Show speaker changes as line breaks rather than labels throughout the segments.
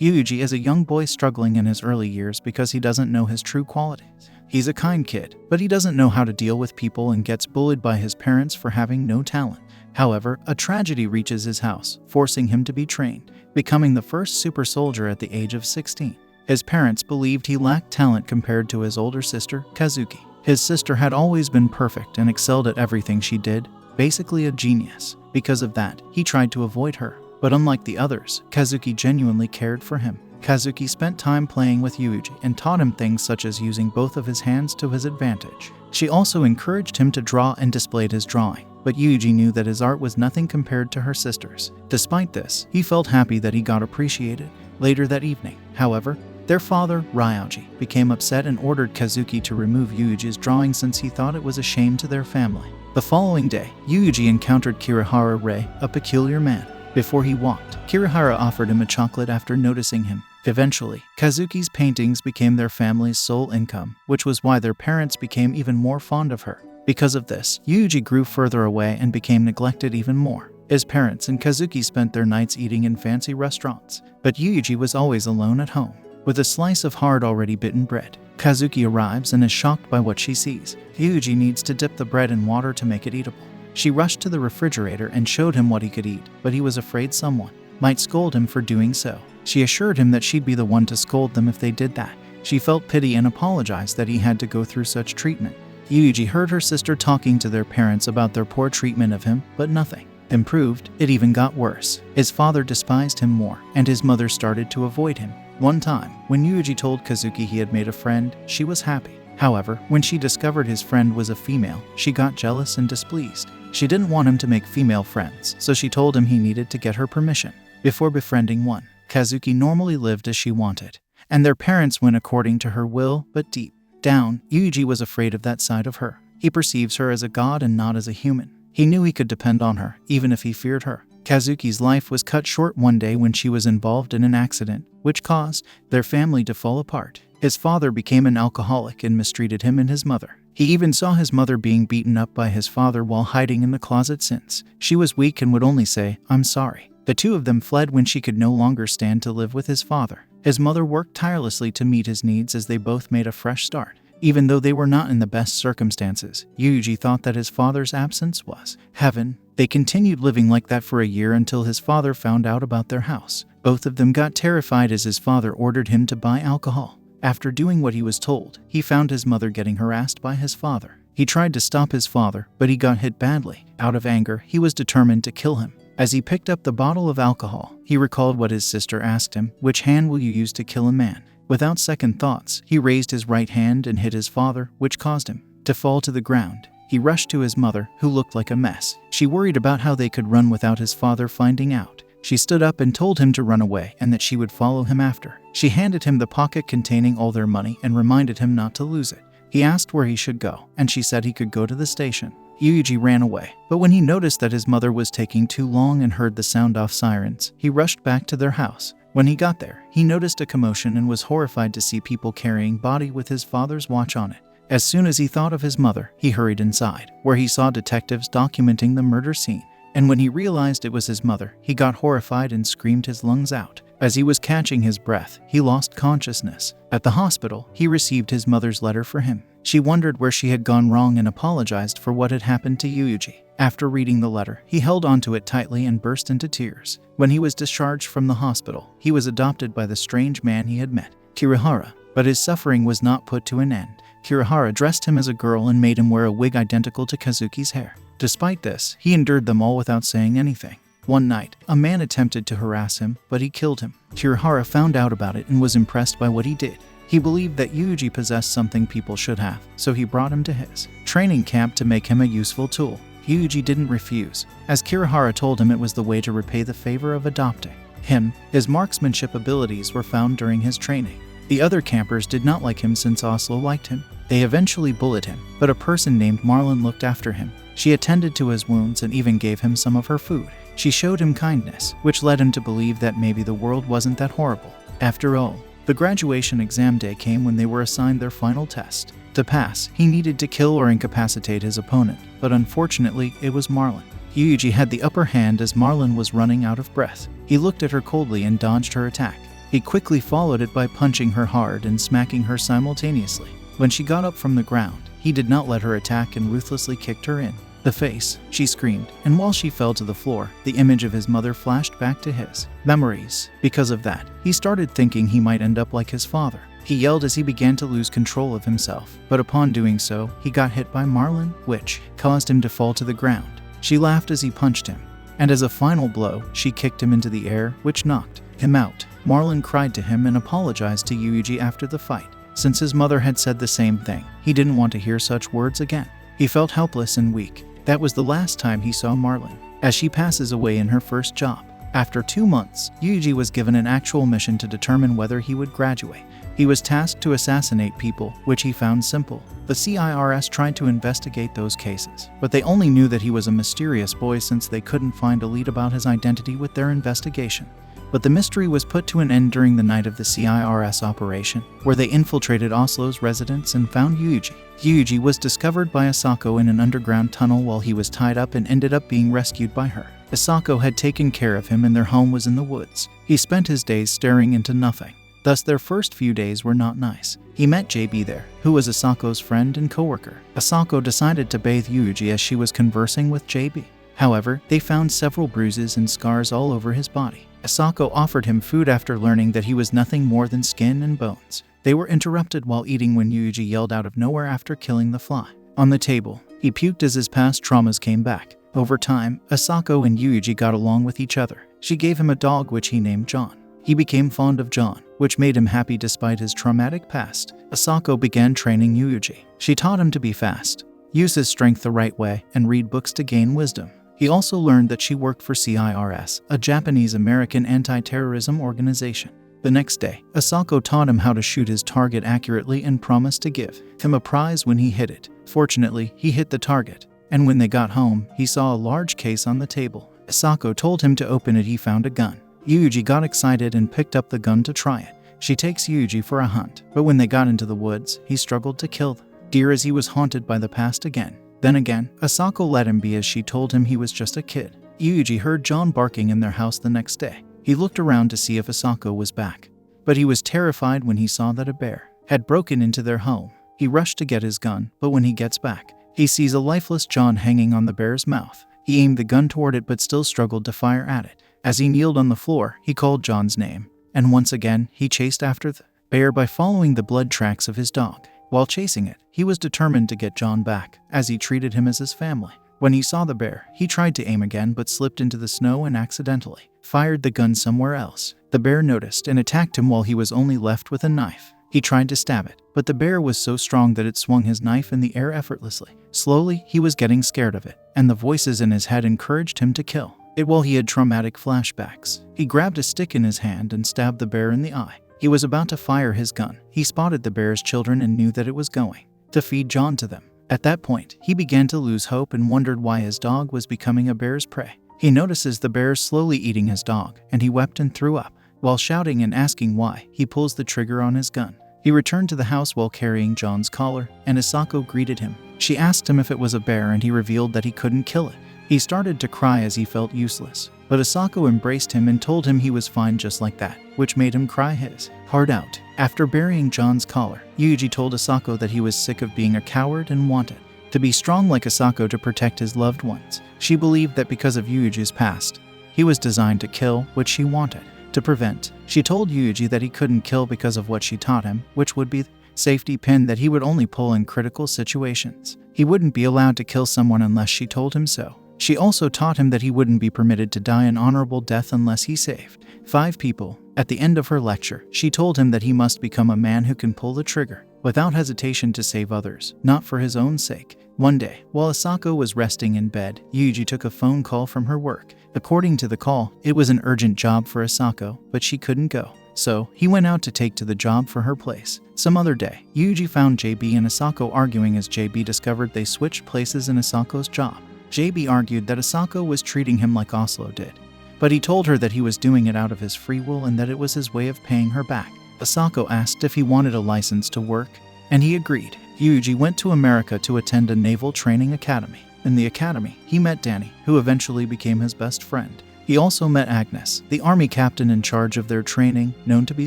Yuuji is a young boy struggling in his early years because he doesn't know his true qualities. He's a kind kid, but he doesn't know how to deal with people and gets bullied by his parents for having no talent. However, a tragedy reaches his house, forcing him to be trained, becoming the first super soldier at the age of 16. His parents believed he lacked talent compared to his older sister, Kazuki. His sister had always been perfect and excelled at everything she did, basically a genius. Because of that, he tried to avoid her. But unlike the others, Kazuki genuinely cared for him. Kazuki spent time playing with Yuuji and taught him things such as using both of his hands to his advantage. She also encouraged him to draw and displayed his drawing, but Yuuji knew that his art was nothing compared to her sister's. Despite this, he felt happy that he got appreciated. Later that evening, however, their father, Ryuji, became upset and ordered Kazuki to remove Yuuji's drawing since he thought it was a shame to their family. The following day, Yuuji encountered Kirihara Rei, a peculiar man. Before he walked, Kirihara offered him a chocolate after noticing him. Eventually, Kazuki's paintings became their family's sole income, which was why their parents became even more fond of her. Because of this, Yuuji grew further away and became neglected even more. His parents and Kazuki spent their nights eating in fancy restaurants, but Yuuji was always alone at home. With a slice of hard already bitten bread, Kazuki arrives and is shocked by what she sees. Yuuji needs to dip the bread in water to make it eatable. She rushed to the refrigerator and showed him what he could eat, but he was afraid someone might scold him for doing so. She assured him that she'd be the one to scold them if they did that. She felt pity and apologized that he had to go through such treatment. Yuuji heard her sister talking to their parents about their poor treatment of him, but nothing improved. It even got worse. His father despised him more, and his mother started to avoid him. One time, when Yuuji told Kazuki he had made a friend, she was happy. However, when she discovered his friend was a female, she got jealous and displeased. She didn't want him to make female friends, so she told him he needed to get her permission before befriending one. Kazuki normally lived as she wanted, and their parents went according to her will, but deep down, Yuuji was afraid of that side of her. He perceives her as a god and not as a human. He knew he could depend on her, even if he feared her. Kazuki's life was cut short one day when she was involved in an accident, which caused their family to fall apart. His father became an alcoholic and mistreated him and his mother. He even saw his mother being beaten up by his father while hiding in the closet since she was weak and would only say, "I'm sorry." The two of them fled when she could no longer stand to live with his father. His mother worked tirelessly to meet his needs as they both made a fresh start. Even though they were not in the best circumstances, Yuuji thought that his father's absence was heaven. They continued living like that for a year until his father found out about their house. Both of them got terrified as his father ordered him to buy alcohol. After doing what he was told, he found his mother getting harassed by his father. He tried to stop his father, but he got hit badly. Out of anger, he was determined to kill him. As he picked up the bottle of alcohol, he recalled what his sister asked him, "Which hand will you use to kill a man?" Without second thoughts, he raised his right hand and hit his father, which caused him to fall to the ground. He rushed to his mother, who looked like a mess. She worried about how they could run without his father finding out. She stood up and told him to run away and that she would follow him after. She handed him the pocket containing all their money and reminded him not to lose it. He asked where he should go, and she said he could go to the station. Yuuji ran away, but when he noticed that his mother was taking too long and heard the sound of sirens, he rushed back to their house. When he got there, he noticed a commotion and was horrified to see people carrying body with his father's watch on it. As soon as he thought of his mother, he hurried inside, where he saw detectives documenting the murder scene. And when he realized it was his mother, he got horrified and screamed his lungs out. As he was catching his breath, he lost consciousness. At the hospital, he received his mother's letter for him. She wondered where she had gone wrong and apologized for what had happened to Yuuji. After reading the letter, he held onto it tightly and burst into tears. When he was discharged from the hospital, he was adopted by the strange man he had met, Kirihara, but his suffering was not put to an end. Kirihara dressed him as a girl and made him wear a wig identical to Kazuki's hair. Despite this, he endured them all without saying anything. One night, a man attempted to harass him, but he killed him. Kirihara found out about it and was impressed by what he did. He believed that Yuuji possessed something people should have, so he brought him to his training camp to make him a useful tool. Yuuji didn't refuse, as Kirihara told him it was the way to repay the favor of adopting him. His marksmanship abilities were found during his training. The other campers did not like him since Oslo liked him. They eventually bullied him, but a person named Marlin looked after him. She attended to his wounds and even gave him some of her food. She showed him kindness, which led him to believe that maybe the world wasn't that horrible. After all, the graduation exam day came when they were assigned their final test. To pass, he needed to kill or incapacitate his opponent, but unfortunately, it was Marlin. Yuuji had the upper hand as Marlin was running out of breath. He looked at her coldly and dodged her attack. He quickly followed it by punching her hard and smacking her simultaneously. When she got up from the ground, he did not let her attack and ruthlessly kicked her in the face. She screamed, and while she fell to the floor, the image of his mother flashed back to his memories. Because of that, he started thinking he might end up like his father. He yelled as he began to lose control of himself, but upon doing so, he got hit by Marlon, which caused him to fall to the ground. She laughed as he punched him, and as a final blow, she kicked him into the air, which knocked him out. Marlon cried to him and apologized to Yuuji after the fight. Since his mother had said the same thing, he didn't want to hear such words again. He felt helpless and weak. That was the last time he saw Marlon, as she passes away in her first job. After 2 months, Yuuji was given an actual mission to determine whether he would graduate. He was tasked to assassinate people, which he found simple. The CIRS tried to investigate those cases, but they only knew that he was a mysterious boy since they couldn't find a lead about his identity with their investigation. But the mystery was put to an end during the night of the CIRS operation, where they infiltrated Oslo's residence and found Yuuji. Yuuji was discovered by Asako in an underground tunnel while he was tied up and ended up being rescued by her. Asako had taken care of him and their home was in the woods. He spent his days staring into nothing. Thus their first few days were not nice. He met JB there, who was Asako's friend and coworker. Asako decided to bathe Yuuji as she was conversing with JB. However, they found several bruises and scars all over his body. Asako offered him food after learning that he was nothing more than skin and bones. They were interrupted while eating when Yuuji yelled out of nowhere after killing the fly. On the table, he puked as his past traumas came back. Over time, Asako and Yuuji got along with each other. She gave him a dog which he named John. He became fond of John, which made him happy despite his traumatic past. Asako began training Yuuji. She taught him to be fast, use his strength the right way, and read books to gain wisdom. He also learned that she worked for CIRS, a Japanese-American anti-terrorism organization. The next day, Asako taught him how to shoot his target accurately and promised to give him a prize when he hit it. Fortunately, he hit the target, and when they got home, he saw a large case on the table. Asako told him to open it. He found a gun. Yuuji got excited and picked up the gun to try it. She takes Yuuji for a hunt, but when they got into the woods, he struggled to kill the deer as he was haunted by the past again. Then again, Asako let him be as she told him he was just a kid. Yuuji heard John barking in their house the next day. He looked around to see if Asako was back, but he was terrified when he saw that a bear had broken into their home. He rushed to get his gun, but when he gets back, he sees a lifeless John hanging on the bear's mouth. He aimed the gun toward it but still struggled to fire at it. As he kneeled on the floor, he called John's name, and once again, he chased after the bear by following the blood tracks of his dog. While chasing it, he was determined to get John back, as he treated him as his family. When he saw the bear, he tried to aim again but slipped into the snow and accidentally fired the gun somewhere else. The bear noticed and attacked him while he was only left with a knife. He tried to stab it, but the bear was so strong that it swung his knife in the air effortlessly. Slowly, he was getting scared of it, and the voices in his head encouraged him to kill it while he had traumatic flashbacks. He grabbed a stick in his hand and stabbed the bear in the eye. He was about to fire his gun. He spotted the bear's children and knew that it was going to feed John to them. At that point, he began to lose hope and wondered why his dog was becoming a bear's prey. He notices the bear slowly eating his dog, and he wept and threw up. While shouting and asking why, he pulls the trigger on his gun. He returned to the house while carrying John's collar, and Asako greeted him. She asked him if it was a bear and he revealed that he couldn't kill it. He started to cry as he felt useless, but Asako embraced him and told him he was fine just like that, which made him cry his heart out. After burying John's collar, Yuuji told Asako that he was sick of being a coward and wanted to be strong like Asako to protect his loved ones. She believed that because of Yuuji's past, he was designed to kill what she wanted to prevent. She told Yuuji that he couldn't kill because of what she taught him, which would be the safety pin that he would only pull in critical situations. He wouldn't be allowed to kill someone unless she told him so. She also taught him that he wouldn't be permitted to die an honorable death unless he saved 5 people. At the end of her lecture, she told him that he must become a man who can pull the trigger without hesitation to save others, not for his own sake. One day, while Asako was resting in bed, Yuuji took a phone call from her work. According to the call, it was an urgent job for Asako, but she couldn't go. So, he went out to take to the job for her place. Some other day, Yuuji found JB and Asako arguing as JB discovered they switched places in Asako's job. JB argued that Asako was treating him like Oslo did, but he told her that he was doing it out of his free will and that it was his way of paying her back. Asako asked if he wanted a license to work, and he agreed. Yuuji went to America to attend a naval training academy. In the academy, he met Danny, who eventually became his best friend. He also met Agnes, the army captain in charge of their training, known to be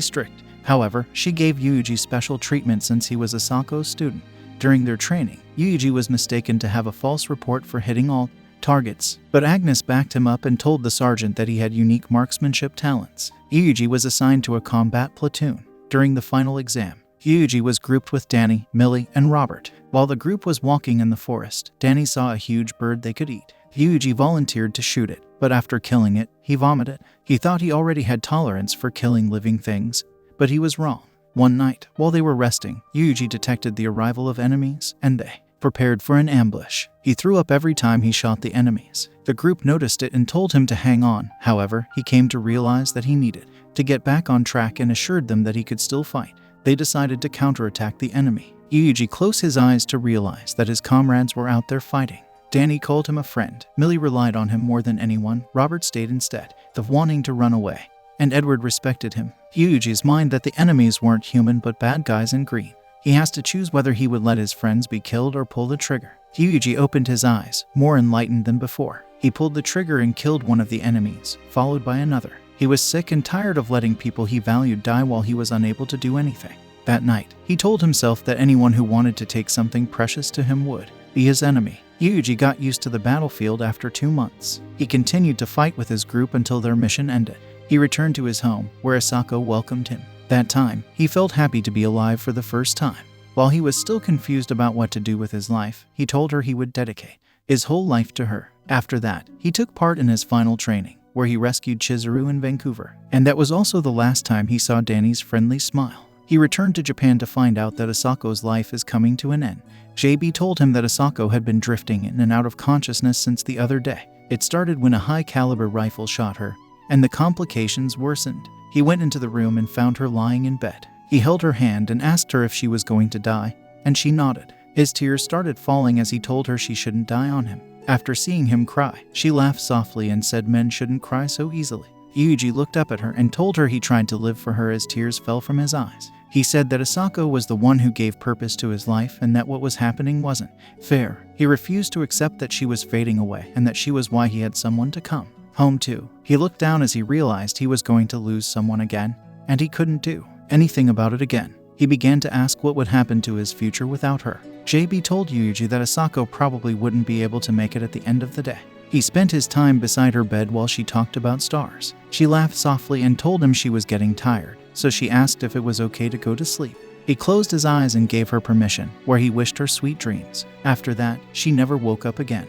strict. However, she gave Yuuji special treatment since he was Asako's student. During their training, Yuuji was mistaken to have a false report for hitting all targets, but Agnes backed him up and told the sergeant that he had unique marksmanship talents. Yuuji was assigned to a combat platoon. During the final exam, Yuuji was grouped with Danny, Millie, and Robert. While the group was walking in the forest, Danny saw a huge bird they could eat. Yuuji volunteered to shoot it, but after killing it, he vomited. He thought he already had tolerance for killing living things, but he was wrong. One night, while they were resting, Yuuji detected the arrival of enemies, and they prepared for an ambush. He threw up every time he shot the enemies. The group noticed it and told him to hang on. However, he came to realize that he needed to get back on track and assured them that he could still fight. They decided to counterattack the enemy. Yuuji closed his eyes to realize that his comrades were out there fighting. Danny called him a friend. Millie relied on him more than anyone. Robert stayed instead of wanting to run away, and Edward respected him. Yuuji's mind that the enemies weren't human but bad guys in green. He has to choose whether he would let his friends be killed or pull the trigger. Yuuji opened his eyes, more enlightened than before. He pulled the trigger and killed one of the enemies, followed by another. He was sick and tired of letting people he valued die while he was unable to do anything. That night, he told himself that anyone who wanted to take something precious to him would be his enemy. Yuuji got used to the battlefield after 2 months. He continued to fight with his group until their mission ended. He returned to his home, where Asako welcomed him. That time, he felt happy to be alive for the first time. While he was still confused about what to do with his life, he told her he would dedicate his whole life to her. After that, he took part in his final training, where he rescued Chizuru in Vancouver. And that was also the last time he saw Danny's friendly smile. He returned to Japan to find out that Asako's life is coming to an end. JB told him that Asako had been drifting in and out of consciousness since the other day. It started when a high-caliber rifle shot her, and the complications worsened. He went into the room and found her lying in bed. He held her hand and asked her if she was going to die, and she nodded. His tears started falling as he told her she shouldn't die on him. After seeing him cry, she laughed softly and said men shouldn't cry so easily. Yuuji looked up at her and told her he tried to live for her as tears fell from his eyes. He said that Asako was the one who gave purpose to his life and that what was happening wasn't fair. He refused to accept that she was fading away and that she was why he had someone to come home to. He looked down as he realized he was going to lose someone again, and he couldn't do anything about it again. He began to ask what would happen to his future without her. JB told Yuuji that Asako probably wouldn't be able to make it at the end of the day. He spent his time beside her bed while she talked about stars. She laughed softly and told him she was getting tired, so she asked if it was okay to go to sleep. He closed his eyes and gave her permission, where he wished her sweet dreams. After that, she never woke up again.